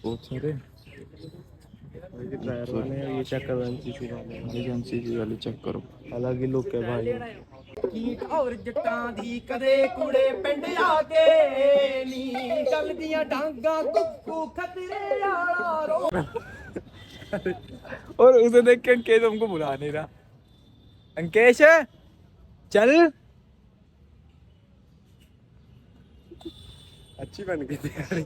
बहुत सारे टायर वाले हैं। ये चेक करो, एनसीसी वाले, एनसीसी वाले चेक करो, अलग ही लुक है भाई। कीट और जट्टां दी कदे कूड़े पिंड आके नी चलदियां डांगा कुक्कू खतरे आला रो। और उसे देख के अंकेश हमको बुला नहीं रहा। अंकेश चल, अच्छी बन गई थी यार।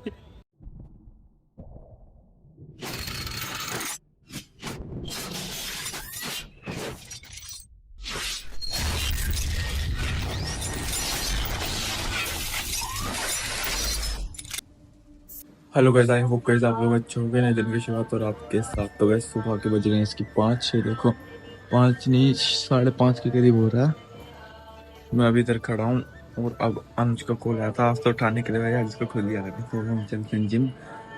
Hello guys, I hope guys आप लोग अच्छे होंगे। नए दिन की शुरुआत और आपके साथ। तो गाइस सुबह के बज गए हैं इसकी 5। देखो 5 नहीं 5:30 के करीब हो रहा है। मैं अभी इधर खड़ा हूँ और अब अनुज का कॉल आया था, आज तो उठाने के लिए भाई, आज उसको खुद ही आ रहा था। तो हम चलते हैं जिम,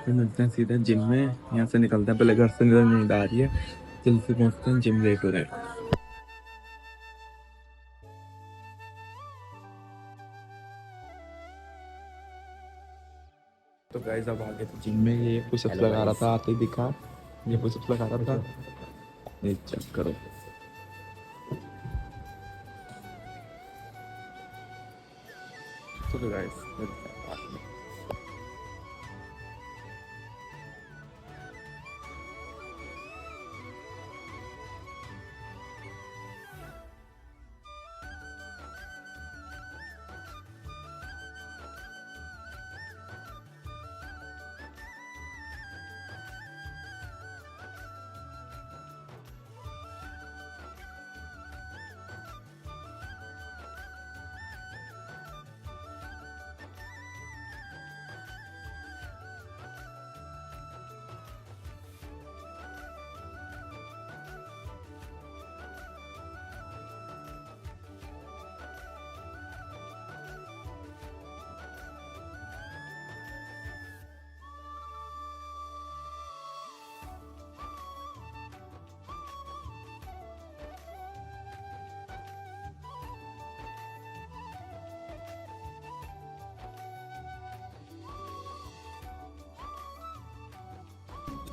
फिर मिलते हैं सीधे जिम में। यहाँ से निकलते हैं, पहले घर से नींद आ रही है, जल्दी से पहुँचते हैं जिम, लेट हो रहा है। तो गाइस अब आगे तो जिम में ये पुशअप्स लगा रहा था, आते ही दिखा, ये पुशअप्स लगा रहा था। ये चेक करो। तो गाइस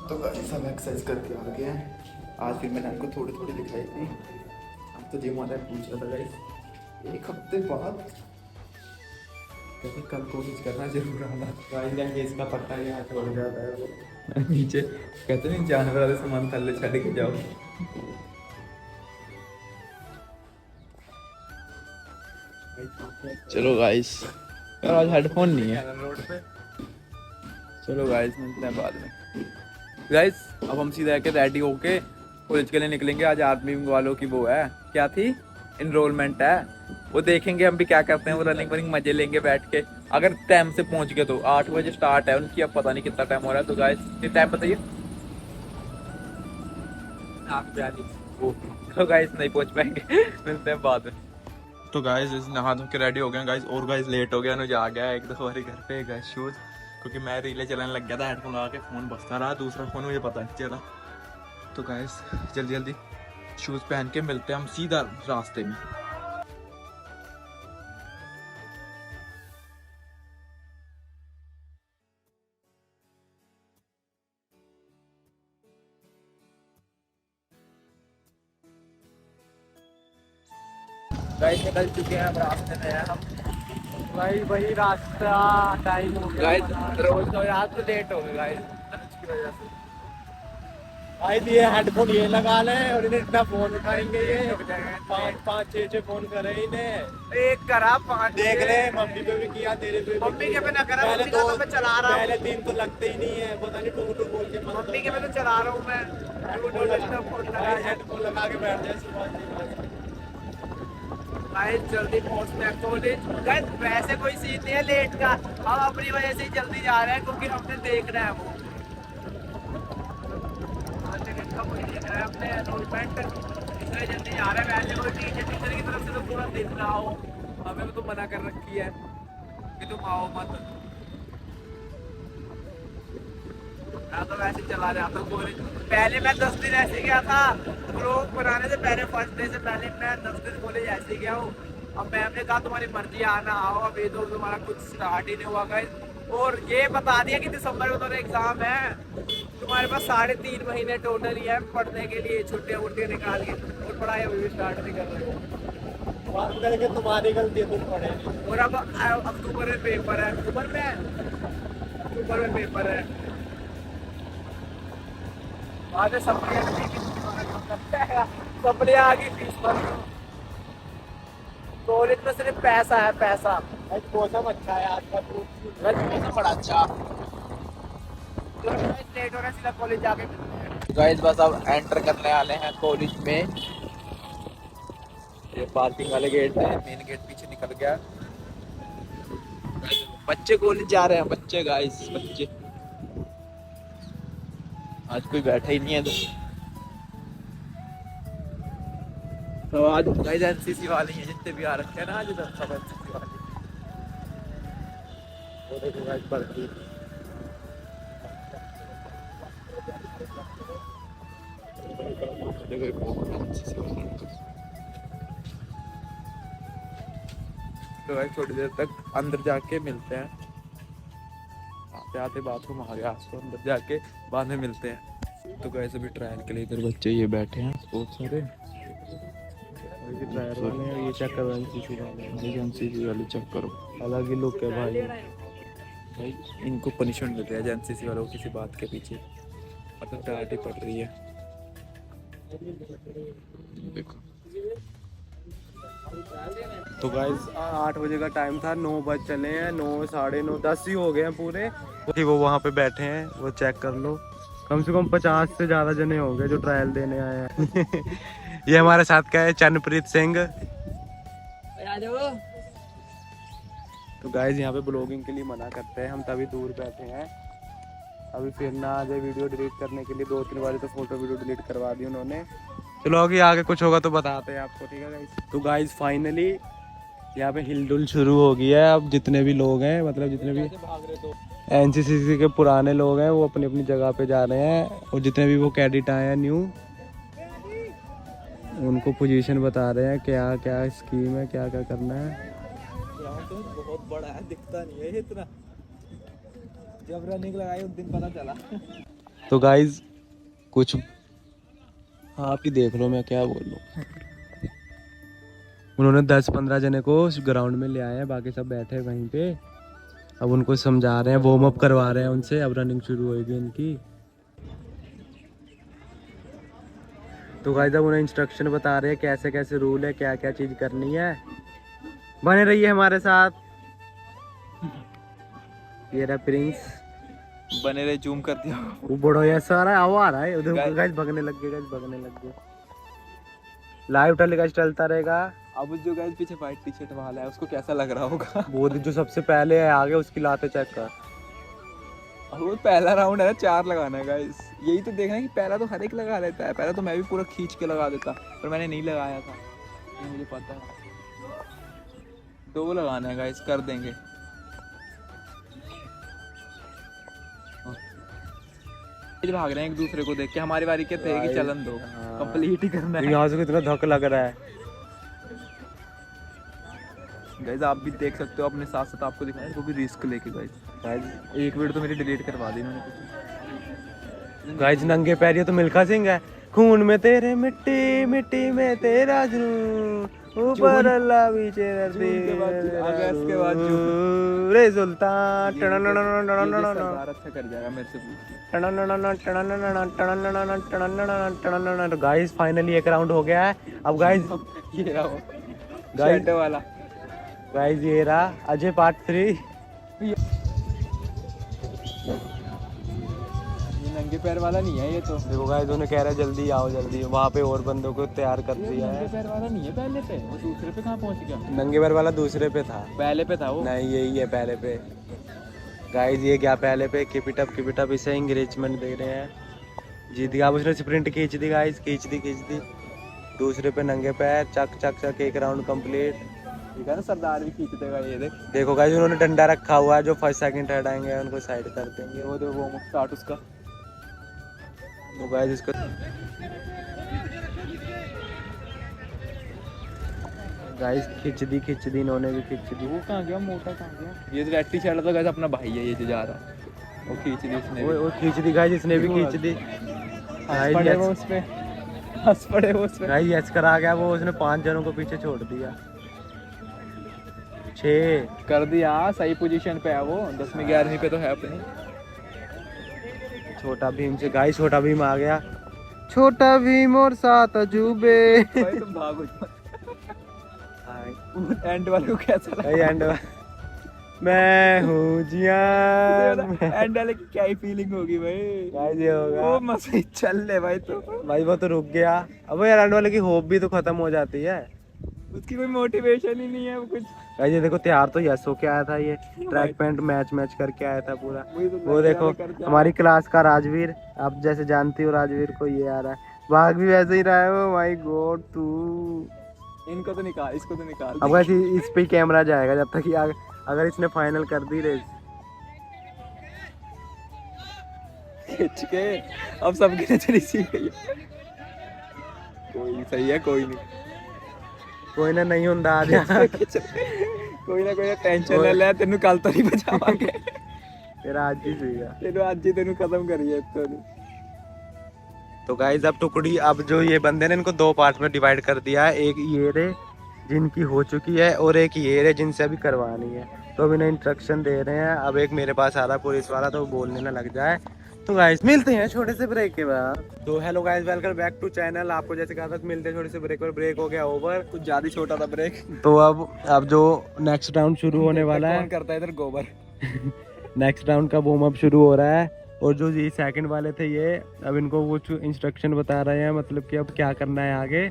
तो गाइस हम एक्सरसाइज करके आ गए हैं। आज फिर मैंने आपको थोड़ी थोड़ी दिखाई थी। अब तो जिम वाला पूछ रहा था गाइस, एक हफ्ते बाद कहते कल कोशिश करना जरूर आना। गाइस इसका पट्टा यहाँ छोड़ जाता है वो नीचे, कहते नहीं जानवर वाले सामान थल्ले छड़ के जाओ। चलो गाइस, यार आज हेडफोन नहीं है रोड पे। चलो गाइस मिलते हैं बाद में। गाइस अब हम सीधा आके रेडी होके कॉलेज के लिए निकलेंगे। आज आर्मी वालों की वो है, क्या थी, इनरोलमेंट है। वो देखेंगे हम भी क्या करते हैं, वो रनिंग वनिंग मजे लेंगे बैठ के। अगर टाइम से पहुंच गए तो 8 बजे स्टार्ट है उनकी, अब पता नहीं कितना टाइम हो रहा है। तो गाइस ये टाइम बताइए। 8:42। तो गाइस नहीं पहुंच पाएंगे मिलते हैं बाद में। तो गाइस नहा धो के रेडी हो गए गाइस, और गाइस लेट हो गया, अनुज आ गया एक दो बारी घर पे गाइस शूज, क्योंकि मैं रीले चलाने लग गया था, हेडफोन लगा के फोन बजता रहा, दूसरा फोन मुझे पता नहीं चला। तो गाइस जल्दी जल्दी शूज पहन के मिलते हैं हम सीधा रास्ते में। गाइस निकल चुके हैं, अब रास्ते में हैं हम। भाई वही रास्ता टाइम हो गया। गाइस रोज तो यार तो लेट हो गए गाइस की वजह से। भाई ये हेडफोन ये लगा ले और इन्हें इतना फोन उठाएंगे ये 5 6 फोन करे इन्हें। एक करा 5 देख ले मम्मी पे भी किया, तेरे पे भी। मम्मी के पे ना करा, पहले मम्मी का तो मैं चला रहा हूँ। पहले 3 तो लगते ही नहीं है, पता नहीं टू टू बोल के। मम्मी के पे तो चला रहा हूँ मैं। हेडफोन लगा के बैठ जाए सुबह। गाइस जल्दी पहुंचते हैं कॉलेज। गाइस वैसे कोई सीन नहीं है लेट का, हम अपनी वजह से ही जल्दी जा रहे हैं क्योंकि हमने देखना है वो अपने एनरोलमेंट, इसलिए जल्दी जा रहे हैं। वैसे कोई टीचर की तरफ से तो पूरा दिन रहा हो, हमें तो मना कर रखी है कि तुम आओ मत। मैं तो वैसे चला जाता हूँ कॉलेज। पहले मैं 10 दिन ऐसे गया था, ब्लॉग बनाने से पहले, फर्स्ट डे से पहले मैं 10 दिन कॉलेज ऐसे गया हूँ। अब मैम ने कहा तुम्हारी मर्जी आना आओ, अभी तो तुम्हारा कुछ स्टार्ट ही नहीं हुआ गाइस। और ये बता दिया कि दिसंबर में तुम्हारा एग्जाम है, तुम्हारे पास 3.5 महीने टोटल ही है पढ़ने के लिए, छुट्टियां वुट्टियां निकाल के, और पढ़ाई अभी भी स्टार्ट नहीं कर रहे। बात करके तुम्हारी गलती है, तुम पढ़े नहीं। और अब अक्टूबर में पेपर है, अक्टूबर में पेपर है। आज सपने आ गई फीस भर। कॉलेज में सिर्फ पैसा है, पैसा। आज मौसम अच्छा है, आज का मौसम बड़ा अच्छा। लेट हो रहा है, सीधा कॉलेज जाके मिलते हैं। गाइस बस अब एंटर करने वाले हैं कॉलेज में। ये पार्किंग वाले गेट है, मेन गेट पीछे निकल गया। बच्चे कॉलेज जा रहे हैं, बच्चे गाइस, बच्चे। आज कोई बैठा ही नहीं है तो आज गाइस एनसीसी वाले हैं जितने भी आ रखे हैं ना, आज सब एनसीसी वाले। वो देखो गाइस भर्ती। देखो एनसीसी वाले। तो गाइस थोड़ी देर तक अंदर जाके मिलते हैं। आते आते बाथरूम आ गया, तो अंदर जाके बाद में मिलते हैं। तो गाइस अभी ट्रायल के लिए इधर बच्चे ये बैठे हैं बहुत सारे। ट्रायर वाले हैं, ये चेक करो एनसीसी वाले। एनसीसी वाले चेक करो, अलग ही लुक है भाई। भाई इनको पनिशमेंट मिल रहा है एनसीसी वालों को किसी बात के पीछे, मतलब डांट ही पड़ रही है। देखो तो गाइस 8 बजे का टाइम था, 9 बज चले हैं, 9 साढ़े 9 10 ही हो गए हैं पूरे। वो वहाँ पे बैठे हैं, वो चेक कर लो। कम से कम 50 से ज़्यादा जने हो गए जो ट्रायल देने आए हैं। ये हमारे साथ का है चरणप्रीत सिंह। तो गाइस यहाँ पे ब्लॉगिंग के लिए मना करते हैं, हम तभी दूर बैठे हैं। अभी फिर ना आ जाए वीडियो डिलीट करने के लिए, 2-3 बार तो फोटो वीडियो डिलीट करवा दी उन्होंने। चलो आगे आगे कुछ होगा तो बताते हैं आपको, ठीक है गाइस। तो गाइस फाइनली यहाँ पे हिलडुल शुरू हो गई है। अब जितने भी लोग हैं, मतलब जितने भी एनसीसी के पुराने लोग हैं, वो अपनी अपनी जगह पे जा रहे हैं। और जितने भी वो कैडेट आए हैं न्यू, उनको पोजीशन बता रहे हैं क्या क्या स्कीम है, क्या क्या करना है। ग्राउंड तो बहुत बड़ा है, दिखता नहीं है इतना। जब रनिंग लगाई उस दिन पता चला। तो गाइज कुछ आप ही देख लो, मैं क्या बोल लूँ। उन्होंने 10-15 जने को ग्राउंड में ले आए हैं, बाकी सब बैठे हैं वहीं पे। अब उनको समझा रहे हैं, वार्म अप करवा रहे हैं उनसे। अब रनिंग शुरू होगी इनकी। तो गाइस अब उन्हें इंस्ट्रक्शन बता रहे हैं कैसे कैसे रूल है, क्या क्या चीज करनी है। बने रहिए हमारे साथ। ये रहा प्रिंस, बने रहे, जूम कर दिया। वो बड़ा ऐसा आ रहा है, हवा आ रहा है उधर। गाइस भगने लग गए, गाइस भगने लग गए। लाइव टेलीकास्ट चलता रहेगा। अब जो गाइस पीछे व्हाइट टी शर्ट वाला है उसको कैसा लग रहा होगा। वो जो सबसे पहले है आगे, उसकी लाते चेक कर। और वो पहला राउंड है ना, 4 लगाना है गाइस। यही तो देखना है कि पहला तो हर एक लगा लेता है। पहला तो मैं भी पूरा खींच के लगा देता, पर मैंने नहीं लगाया था, ये मुझे पता है। 2 लगाना है गाइस, कर देंगे। भाग रहे हैं एक दूसरे को देख के, हमारी बारी के थे कि चलन दो, कंप्लीट ही करना है। यहाँ से कितना धक लग रहा है गाइस। आप भी देख सकते हो अपने साथ साथ, आपको दिखाएं वो भी रिस्क लेके। गाइस एक वीडियो तो मेरी डिलीट करवा दी इन्होंने। गाइस नंगे पैर, ये तो मिल्खा सिंह है। खून में तेरे मिट्टी, मिट्टी में तेरा जुनून, ऊपर अल्लाह पीछे रे सुल्तान। अच्छा कर जाएगा मेरे से पूछ। तो गाइस फाइनली एक राउंड हो गया है। अब गाइस ये रहा वो गाइस वाला। गाइस ये रहा अजय पार्ट 3। नंगे पैर वाला नहीं है ये तो। देखो गाइस उन्हें कह रहा है जल्दी आओ जल्दी। वहाँ पे और बंदों को तैयार कर दिया है। नंगे पैर वाला नहीं है पहले पे, वो दूसरे पे कहाँ पहुँच गया? नंगे पैर वाला दूसरे पे था, पहले पे था वो। नहीं यही है पहले पे। गाइस ये क्या पहले पे, कीप इट अप, इसे इंकरेजमेंट दे रहे हैं। जीत गया। अब उसने स्प्रिंट खींच दी गाइस, खींच दी। दूसरे पे नंगे पैर, चक चक चक, एक राउंड कंप्लीट। ठीक है ना, सरदार भी खींच देगा ये देख। देखो गाइस उन्होंने डंडा रखा हुआ है, जो फर्स्ट सेकंड थर्ड आएंगे उनको साइड कर देंगे। वो देखो वो स्टार्ट उसका। तो गाइस इसको गाइस खींच दी इन्होंने भी खींच दी। वो कहाँ गया, मोटा कहाँ गया? ये तो रेड टी शर्ट तो गाइस अपना भाई है, ये जो जा रहा है वो खींच दी उसने भी। वो खींच दी गाइस, इसने भी खींच दी। हंस पड़े वो उस पे, हंस पड़े वो उस पे। गाइस यस करा गया वो, उसने 5 जनों को पीछे छोड़ दिया। 6 कर दिया, सही पोजीशन पे है वो, 10वीं 11वीं पे तो है अपनी। छोटा भीम से गाइस, छोटा भीम आ गया। छोटा भीम और 7 अजूबे। भाई तुम भागो एंड वाले को कैसा लगा? एंड मैं हूँ जियान। एंड वाले की क्या ही फीलिंग होगी भाई? गाइस ये होगा वो मस्त ही चल ले भाई तो। भाई, वो तो रुक गया। अब यार एंड वाले की होप भी तो खत्म हो जाती है। उसकी कोई मोटिवेशन ही नहीं है वो कुछ। गाइस ये देखो, तैयार तो यस होके आया था, ये ट्रैक पैंट मैच करके आया था पूरा। वो देखो हमारी क्लास का राजवीर, आप जैसे जानती हो राजवीर को, ये आ रहा है, भाग भी वैसे ही रहा है वो। माय गॉड तू, इनको तो निकाल, इसको तो निकाल। अब वैसे इस पे कैमरा जाएगा जब तक अगर इसने फाइनल कर दी रेस। खिंच के अब सबकी नजर इसी पे है। कोई सही है, कोई नहीं, कोई ना नहीं ਹੁੰਦਾ आज। कोई ना कोई टेंशन ले ले, तेनू कल तो नहीं बचावांगे। तेरा आज ही सीगा। तेनू आज ही तेनू खत्म करिए तो गाइस अब टुकड़ी, अब जो ये बंदे ने इनको 2 पार्ट में डिवाइड कर दिया है। एक ये रे जिनकी हो चुकी है, और एक ये रे जिनसे अभी करवानी है। तो अभी ना इंस्ट्रक्शन दे रहे हैं। अब एक मेरे पास आ रहा पुलिस वाला, तो वो बोलने ना लग जाए। तो गाइस मिलते हैं छोटे से ब्रेक के बाद। तो hello guys, welcome back to channel. आपको जैसे कहा था मिलते हैं छोटे से ब्रेक पर। ब्रेक हो गया ओवर, कुछ ज्यादा ही छोटा था ब्रेक। तो अब जो नेक्स्ट राउंड शुरू होने वाला है, कौन करता है इधर गोबर? नेक्स्ट राउंड का वार्म अप शुरू हो रहा है। और जो ये सेकंड वाले थे, ये अब इनको वो इंस्ट्रक्शन बता रहे हैं, मतलब कि अब क्या करना है आगे।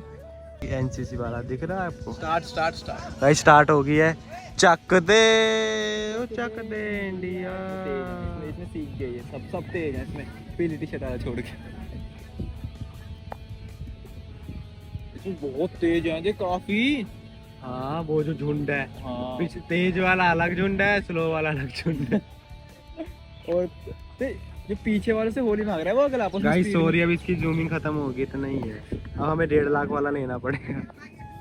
एनसीसी वाला दिख रहा है आपको? स्टार्ट भाई स्टार्ट हो गई है। चक दे ओ चक दे इंडिया। इसने सीख गया, ये सब तेज है इसमें, पीली टी शर्ट वाला छोड़ के। इसमें बहुत तेज है ये, काफी। हाँ वो जो झुंड है, हाँ। पीछे तेज वाला अलग झुंड है, स्लो वाला अलग झुंड है। और जो पीछे वाले से होली मांग रहा है वो अगला आपस में गाइस speed सॉरी, अब इसकी जूमिंग खत्म होगी तो नहीं है। अब हमें 1.5 लाख वाला लेना पड़ेगा।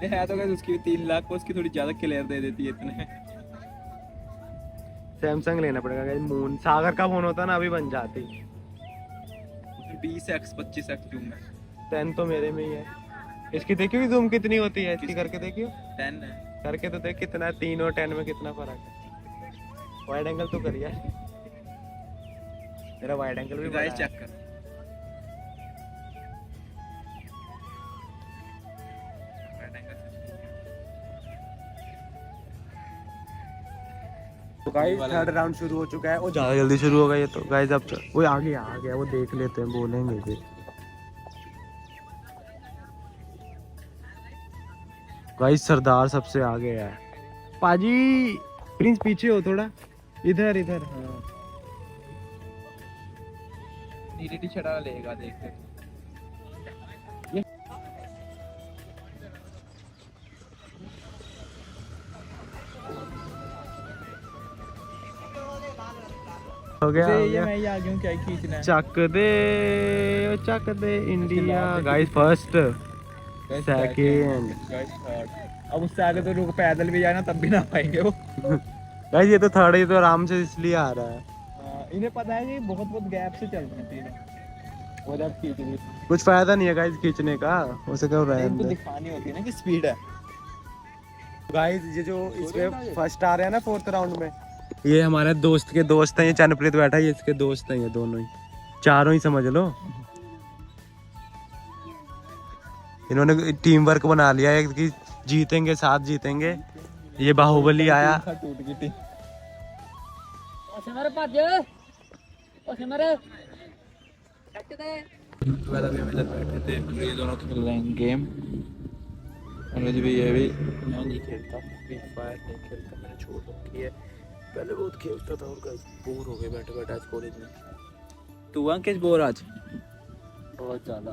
में है तो गाइस उसकी 3 लाख को उसकी थोड़ी ज्यादा क्लियर दे देती है इतने। सैमसंग लेना पड़ेगा गाइस। मून सागर का फोन होता ना अभी बन जाती। 20x 25x जूम है। 10 तो मेरे में ही है। इसकी देखियो भी जूम कितनी होती है, इसकी करके देखियो। 10 है। करके तो देख कितना, 3 और 10 में कितना फर्क है। वाइड एंगल तो करिए, मेरा वाइड एंगल भी गाइस बड़ा है। चेक कर। तो गाइस थर्ड राउंड शुरू हो चुका है। वो ज्यादा जल्दी शुरू हो गया ये तो। गाइस अब वो आगे आ गया, वो देख लेते हैं, बोलेंगे भी। गाइस सरदार सबसे आगे है। पाजी प्रिंस पीछे हो थोड़ा, इधर इधर। हाँ नीली टी शर्ट वाला लेगा, देखते हैं। हो गया, हो ये गया। मैं ही आ गया हूँ, क्या ही खींचना है। Chak De India. Guys first, second. Guys third. अब उससे आगे तो लोग पैदल भी जाना तब भी ना पाएंगे वो। गाइस ये तो थर्ड, ये तो आराम से इसलिए आ रहा है। इन्हें पता है कि बहुत गैप से चल रही थी वो, जब खींच रही कुछ फायदा नहीं है गाइस खींचने का, उसे क्यों रहा इनको है। दिखानी होती है ना कि स्पीड है। गाइस ये जो इसमें फर्स्ट आ रहे हैं ना 4th राउंड में, ये हमारे दोस्त के दोस्त हैं। ये चनप्रीत बैठा है, ये इसके दोस्त हैं, ये दोनों ही, चारों ही समझ लो। इन्होंने टीम वर्क बना लिया है कि जीतेंगे, साथ जीतेंगे। ये बाहुबली आया। टूट गई थी। वाला भी हम इधर बैठे थे, ये दोनों खेल रहे हैं गेम। अनुज भी, ये भी। मैं नहीं खेलता, फ्री फायर नहीं खेलता, मैंने छोड़ रखी है। पहले बहुत खेलता था और गाइस बोर हो गए बैठे बैठे आज कॉलेज में। तू अंकित बोर आज बहुत ज्यादा।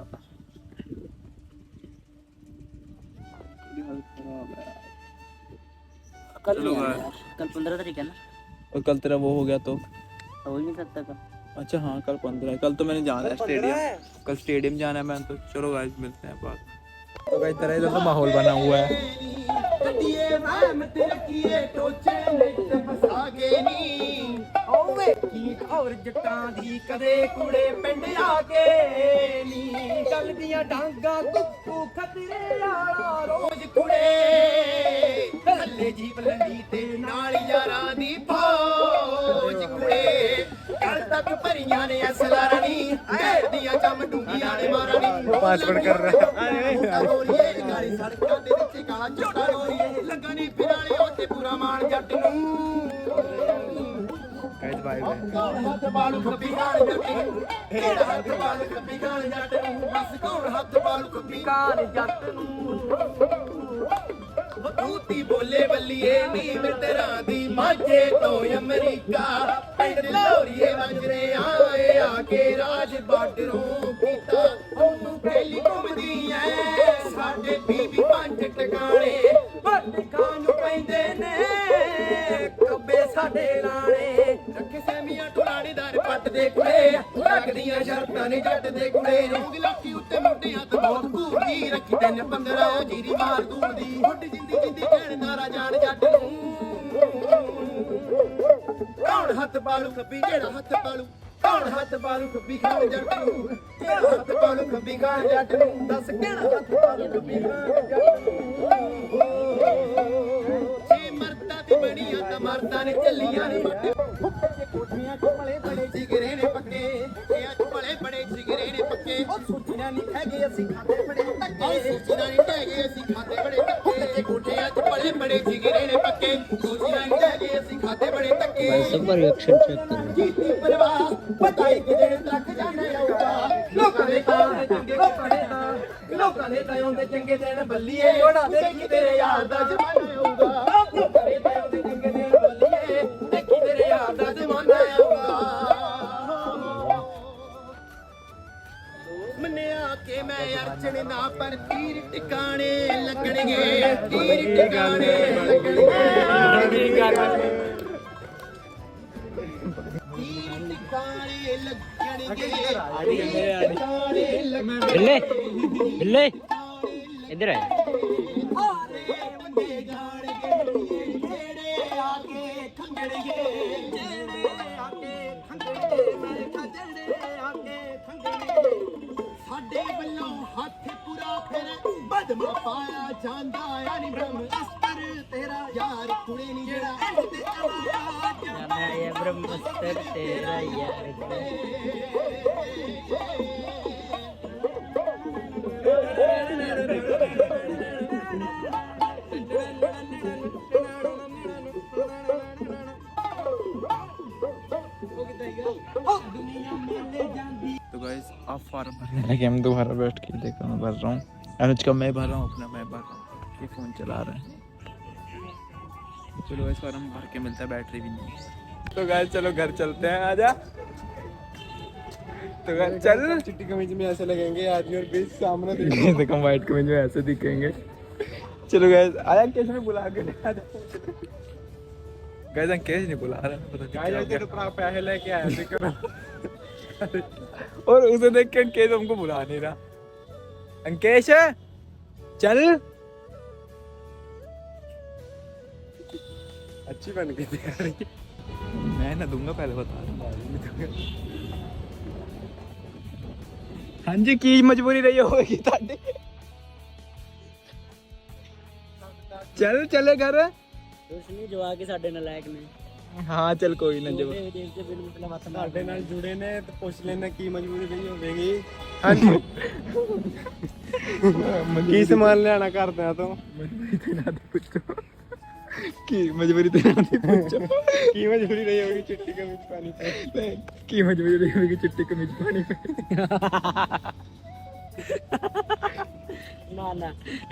कल 15 तारीख है ना, और कल तेरा वो हो गया तो हो ही नहीं सकता कल। अच्छा हाँ कल 15 है। कल तो मैंने जाना है स्टेडियम, कल स्टेडियम जाना है मैं तो। चलो गाइस मिलते हैं बाद। तो गाइस तरह इधर तो माहौल बना हुआ है। ਕੁੜੀਏ ਰਹਿਮਤ ਰੱਖੀਏ ਟੋਚੇ ਵਿੱਚ ਫਸਾ ਕੇ ਨੀ ਓਵੇ ਕੀ ਖੌਰ ਜੱਟਾਂ ਦੀ ਕਦੇ ਕੁੜੇ ਪਿੰਡ ਆ ਕੇ ਨੀ ਗੱਲ ਦੀਆਂ ਡਾਂਗਾ ਕੁੱਕੂ ਖਤਰੇ ਵਾਲਾ ਰੋਜ਼ ਕੁੜੇ ਥੱਲੇ ਜੀਪ ਲੰਡੀ ਤੇ ਨਾਲ ਯਾਰਾਂ ਦੀ ਫੌਜ ਕੁੜੇ ਕੱਲ ਤੱਕ ਭਰੀਆਂ ਨੇ ਅਸਲਾਰਾਂ ਨੀ ਦੀਆਂ ਚਮ ਡੂੰਗੀਆਂ ਨੇ ਮਾਰਾਂ ਨੀ पासवर्ड कर रहा ਗੋਰੀਏ ਗਾੜੀ ਸੜਕਾਂ ਦੇ ਵਿੱਚ ਕਾਲਾ ਚੋਟਾ ਗੋਰੀਏ ਲੱਗਾ ਨੀ ਫਿਰਾਲੇ ਉੱਤੇ ਪੂਰਾ ਮਾਣ ਜੱਟ ਨੂੰ गाइस बाय बाय ਕੌਣ ਹੱਥ ਬਾਲੂ ਖੱਬੀ ਕਾਲ ਜੱਟ ਨੂੰ ਕਿਹੜਾ ਹੱਥ ਬਾਲੂ ਖੱਬੀ ਕਾਲ ਜੱਟ ਨੂੰ ਬਸ ਕੌਣ ਹੱਥ ਬਾਲੂ ਖੱਬੀ ਕਾਲ ਜੱਟ ਨੂੰ ਤੂਤੀ ਬੋਲੇ ਬੱਲੀਏ ਨੀ ਮਿੱਤਰਾਂ ਦੀ ਮਾਝੇ ਤੋਂ ਅਮਰੀਕਾ ਪਿੰਡ ਲੋਰੀਏ ਵਜਰੇ ਆਏ ਆ ਕੇ ਰਾਜ ਬਾਰਡਰੋਂ ਕੀਤਾ ਉਹਨੂੰ ਪਹਿਲੀ ਘੁੰਮਦੀ ਐ ਸਾਡੇ ਬੀਬੀ ਪੰਜ ਟਿਕਾਣੇ ਵੱਡਕਾਂ ਨੂੰ ਪੈਂਦੇ ਨੇ ਕੱਬੇ ਸਾਡੇ ਲਾਣੇ ਰੱਖੇ ਸੈਮੀਆਂ ਟੁਲਾਣੇਦਾਰ ਪੱਟ ਦੇ ਕੁੜੇ ਲੱਗਦੀਆਂ ਸ਼ਰਤਾਂ ਨੇ ਜੱਟ ਦੇ ਕੁੜੇ ਰੋਗ ਲਾਕੀ ਉੱਤੇ ਮੁੰਡਿਆਂ ਤੋਂ ਬਹੁਤ ਘੂਰਦੀ ਰੱਖੀ 3-15 ਜੀਰੀ ਮਾਰ ਦੂਰਦੀ ਉੱਡ ਜਿੰਦੀ ਜਿੰਦੀ ਕਹਿਣ ਨਾਰਾ ਜਾਣ ਜੱਟ ਨੂੰ ਕੌਣ ਹੱਥ ਬਾਲੂ ਖੱਬੀ ਜਿਹੜਾ ਹੱਥ ਬਾਲੂ ਕੌਣ ਹੱਥ ਬਾਲੂ ਖੱਬੀ ਖਾਣ ਜੱਟ ਨੂੰ ਕਿਹੜਾ ਹੱਥ ਬਾਲੂ ਖੱਬੀ ਖਾਣ ਜੱਟ ਨੂੰ ਦੱਸ ਕਿਹੜਾ ਹੱਥ ਬਾਲੂ ਖੱਬੀ ਖਾਣ ਜੱਟ ਨੂੰ ਛੇ ਮਰਦਾਂ ਦੀ ਬਣੀਆਂ ਤਾਂ ਮਰਦਾਂ ਨੇ ਚੱਲੀਆਂ ਨੇ ਮੱਟੇ ਕੋਠੀਆਂ ਚ ਭਲੇ ਬੜੇ ਜਿਗਰੇ ਨੇ ਪੱਕੇ ਕੋਠੀਆਂ ਚ ਭਲੇ ਬੜੇ ਜਿਗਰੇ ਨੇ ਪੱਕੇ ਉਹ ਸੋਚੀਆਂ ਨਹੀਂ ਹੈਗੇ ਅਸੀਂ ਖਾਤੇ ਬੜੇ ਧੱਕੇ ਸੋਚੀਆਂ ਨਹੀਂ ਹੈਗੇ ਅਸੀਂ ਖਾਤੇ ਬੜੇ ਧੱਕੇ ਕੋਠੀਆਂ ਚ ਭਲੇ ਬੜੇ ਜਿਗਰੇ ਨੇ ਪੱਕੇ ਸੋਚੀਆਂ ਨਹੀਂ ਹੈਗੇ ਅਸੀਂ ਖਾਤੇ ਬੜੇ ਧੱਕੇ सबका रिएक्शन चेक करो ਕੀਤੀ ਪਰਵਾਹ ਪਤਾ ਹੀ ਕਿ ਜਿਹੜੇ ਤੱਕ ਜਾਣੇ ਆਊਗਾ ਲੋਕਾਂ ਦੇ ਤਾਂ ਚੰਗੇ ਕੱਪੜੇ ਦਾ ਲੋਕਾਂ ਦੇ ਤਾਂ ਆਉਂਦੇ ਚੰਗੇ ਦਿਨ ਬੱਲੀਏ ਲੋੜਾ ਦੇਖੀ ਤੇਰੇ ਯਾਰ ਦਾ ਜ਼ਮਾਨਾ ਆਊਗਾ ਲੋਕਾਂ ਦੇ ਤਾਂ ਆਉਂਦੇ ਚੰਗੇ ਦਿਨ ਬੱਲੀਏ ਦੇਖੀ ਤੇਰੇ ਯਾਰ ਦਾ ਜ਼ਮਾਨਾ ਆਊਗਾ ਮੰਨਿਆ ਕਿ ਮੈਂ ਅਰਚਣ ਨਾ ਪਰ ਤੀਰ ਟਿਕਾਣੇ ਲੱਗਣਗੇ ਤੀਰ ਟਿਕਾਣੇ ਲੱਗਣਗੇ बिल्ले बिल्ले इधर है ਸਾਡੇ ਵੱਲੋਂ ਹੱਥ ਪੂਰਾ ਫਿਰ ਬਦਮਾ ਪਾਇਆ ਜਾਂਦਾ ਆ ਨੀ ਬ੍ਰਹਮ ਅਸਤਰ ਤੇਰਾ ਯਾਰ ਕੁੜੇ ਨੀ ਜਿਹੜਾ ਤੇ मैं ये ब्रह्मस्त्र तेरा यार तो गाइस आप फार्म भरने लगे, हम दोबारा बैठ के देखो मैं भर रहा हूँ। अनुज का मैं भर रहा हूँ, अपना मैं भर रहा हूँ, ये फ़ोन चला रहे हैं। चलो गाइस फार्म भर के मिलता है, बैटरी भी नहीं। तो गाइस चलो घर चलते हैं, आजा। तो गाइस चल, चिट्टी कमीज में ऐसे लगेंगे आदमी और बीच सामने देखो वाइट कमीज में ऐसे दिखेंगे। चलो गाइस आया, कैसे में बुला के गाइस अंकेश नहीं बुला रहा, पता नहीं क्या हो गया। तो पैसे लेके आया थे करो और उसे देख के अंकेश हमको बुला नहीं रहा। अंकेश चल, अच्छी बन गई थी यार। मैं ना दूंगा, पहले बता रहा हूँ। हाँ जी, की मजबूरी रही होगी ताड़ी। चल चले घर। कुछ नहीं जो आके साडे नालायक ने हाँ चल कोई ना जब देव से बिन मतलब हथ मार ਸਾਡੇ ਨਾਲ ਜੁੜੇ ਨੇ ਤੇ ਪੁੱਛ ਲੈਣਾ ਕੀ ਮਜਬੂਰੀ ਰਹੀ ਹੋਵੇਗੀ। ਹਾਂਜੀ ਕੀ ਸਮਾਨ ਲਿਆਣਾ ਕਰਦਿਆਂ ਤੋਂ मजबूरी तेरा दी पूछो, की मजबूरी तेरा दी पूछो, ਕੀ ਮਜਬੂਰੀ ਰਹੀ ਹੋਵੇਗੀ ਚਿੱਟੀ ਕਮੀਜ਼ ਪਾਣੀ ਤੇ। की मजबूरी रही होगी चिट्टी कमीज पानी पे। ना ना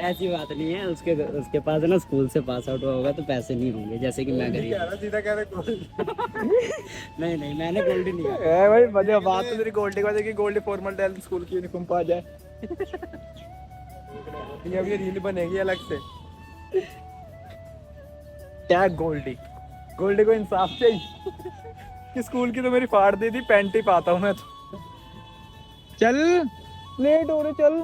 ऐसी बात नहीं है, उसके पास है ना स्कूल से पास आउट हुआ होगा तो पैसे नहीं होंगे, जैसे कि मैं गरीब। कह रहा सीधा कह रहा नहीं नहीं मैंने गोल्ड नहीं किया। ए भाई मजे बात तो तेरी गोल्डी की वजह की गोल्डी फॉर्मल डाल स्कूल की यूनिफॉर्म पा जाए। ये अभी रील बनेगी अलग से। टैग गोल्डी, गोल्डी को इंसाफ चाहिए कि स्कूल की तो मेरी फाड़ दी थी, पैंट ही पाता हूँ मैं तो। चल लेट हो रहे, चल।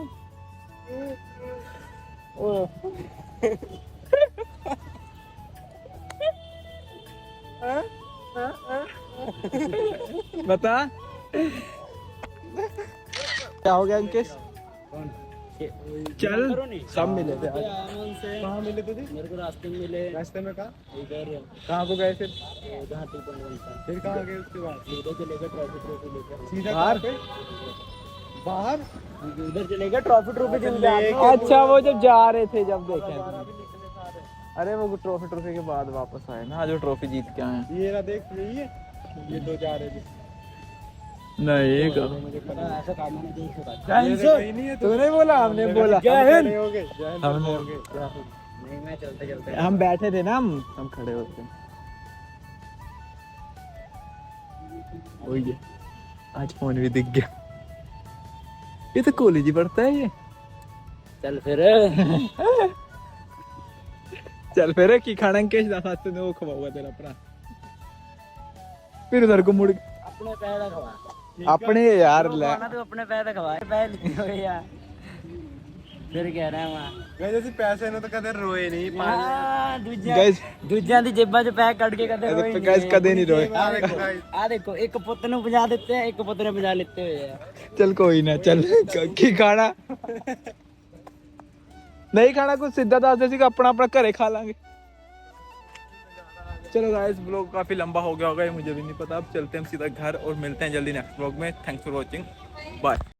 बता क्या हो गया अंकेश? कौन? चल करो नहीं। सब मिले थे आज। आया मैं उनसे, कहाँ मिले थे? मेरे को रास्ते में मिले, रास्ते में कहा? इधर कहाँ को गए फिर? जहाँ 2.1 था। फिर कहाँ गए उसके बाद? इधर चलेगा ट्रॉफी लेकर, सीधा बाहर? कहाँ पे? बाहर? उधर चलेगा ट्रॉफी अच्छा वो जब जा रहे थे जब देखे हैं तुमने। अरे वो ट्रॉफी के बाद वापस आए ना, जो ट्रॉफी जीत के आए हैं। ये ना देख, यही है ये दो जा रहे थे। नहीं मुझे पता है। ऐसा काम मैंने देख रखा। ये तो कहीं नहीं है तो तूने बोला हमने बोला जय हिंद हो गए। हमने नहीं मैं चलते हम बैठे थे ना, हम खड़े होते वही है। आज फोन भी दिख गया। ये तो कॉलेज ही पढ़ता है ये। चल फिर। चल फिर की खाना अंकेश दादा तूने वो खवाऊगा तेरा भरा। फिर उधर को मुड़ अपने पैर खवा, अपने यार ले खाना तो अपने पैर खवा, पैर लिखे हुए यार। फिर कह रहा है वहाँ वैसे से पैसे ने तो कदे रोए नहीं। गाइस ਦੂਜਿਆਂ ਦੀ ਜੇਬਾਂ 'ਚ ਪੈਕ ਕੱਢ ਕੇ ਕਦੇ ਰੋਏ ਨਹੀਂ। गाइस कदे नहीं रोए। ਆ ਦੇਖੋ ਇੱਕ ਪੁੱਤ ਨੂੰ 50 ਦਿੱਤੇ ਆ, ਇੱਕ ਪੁੱਤ ਨੇ 50 ਲਿੱਤੇ ਹੋਏ ਆ। चल कोई ना, चल की खाना नहीं खाना कुछ सीधा दस देसी अपना अपना घरे खा लांगे। चलो गाइस ब्लॉग काफी लंबा हो गया होगा, ये मुझे भी नहीं पता। अब चलते हैं हम सीधा घर और मिलते हैं जल्दी नेक्स्ट ब्लॉग में। Thanks for watching, bye.